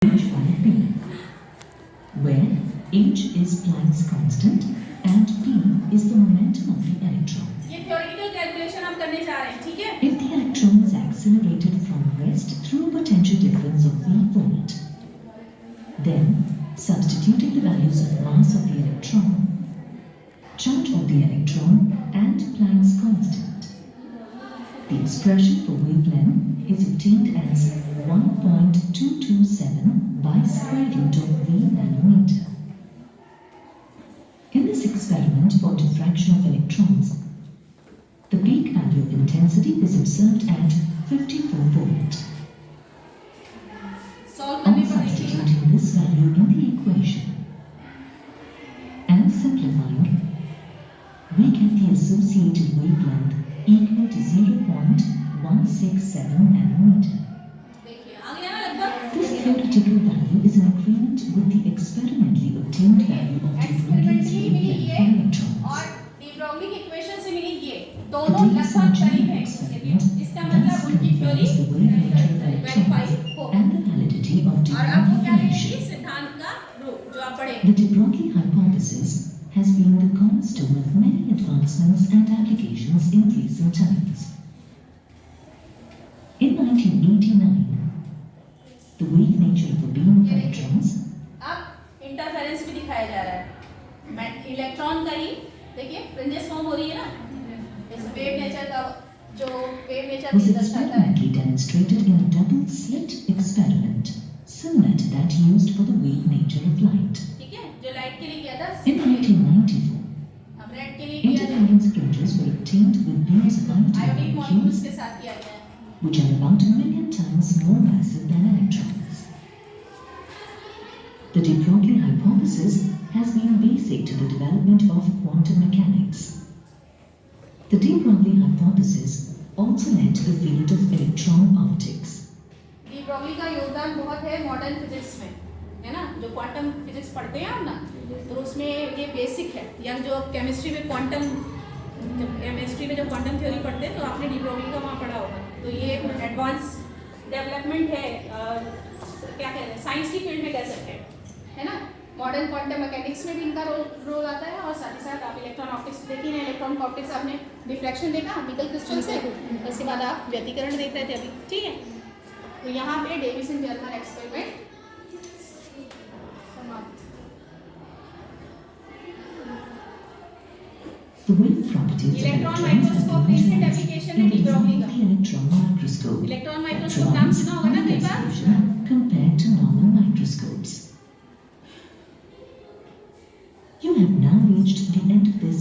H by P, where H is Planck's constant and P is the momentum of the electron. ये theoretical calculation हम करने जा रहे हैं, ठीक है? If the electron is accelerated from rest through a potential difference of v volt, then substituting the values of mass of the electron, charge of the electron and Planck's constant, the expression for wavelength is obtained as 1.227 by square root of v nanometer. In this experiment for diffraction of electrons, the peak value of intensity is observed at 54 volt. On substituting this value in the equation and simplifying, we get the associated wavelength equal to 0.167 nanometer. This theoretical value is in agreement with the experimentally obtained value of de Broglie's wavelength for electrons. और de Broglie की equation से मिली ये The दोनों Davison लगभग करीब germer है experiment इसका मतलब thus उनकी theory confirms the wavelength of verify electrons हो and the validity of de और आपको Broglie क्या लेंगे relation. सिद्धांत का रूप जो आप पढ़ेंगे The de Broglie hypothesis has been the cornerstone of many advancements and applications in recent times. In 1989, the wave nature of a beam of electrons अब इंटरफेरेंस भी दिखाया जा रहा है इलेक्ट्रॉन का ही देखिए फ्रिंजेस फॉर्म हो रही है ना इस वेव नेचर का जो वेव नेचर was दर्शाता है experimentally demonstrated in a double slit experiment similar to that used for the wave nature of light. ठीक है जो लाइट के लिए किया था In 1994, अब रेड के लिए किया था interference fringes were obtained with beams of iodic iodine molecules molecules के साथ किया गया है which are about 1,000,000 times more massive than electrons. The de Broglie hypothesis has been basic to the development of quantum mechanics. The de Broglie hypothesis also led to the field of electron optics. De Broglie का योगदान बहुत है modern physics में है ना जो quantum physics पढ़ते हैं हम ना तो उसमें ये बेसिक है या जो केमिस्ट्री में क्वांटम थ्योरी पढ़ते हैं तो आपने डी ब्रोगली का वहाँ पढ़ा होगा तो ये एडवांस डेवलपमेंट है क्या कहते हैं साइंस की फील्ड में कह सकते हैं है ना मॉडर्न क्वांटम मैकेनिक्स में भी इनका रोल आता है और साथ ही साथ आप इलेक्ट्रॉन ऑप्टिक्स देखी ना इलेक्ट्रॉन ऑप्टिक्स आपने डिफ्लेक्शन देखा निकल क्रिस्टल से उसके बाद आप व्यतिकरण देख रहे थे अभी ठीक है तो यहाँ पे डेविसन जर्मर एक्सपेरिमेंट समाप्त The wave properties of electron electrons microscope have been recent introduced application in है the डी ब्रोगली form का of the electron microscope, electron that microscope नाम provides सुना होगा ना high कई बार resolution compared to normal microscopes. You have now reached the end of this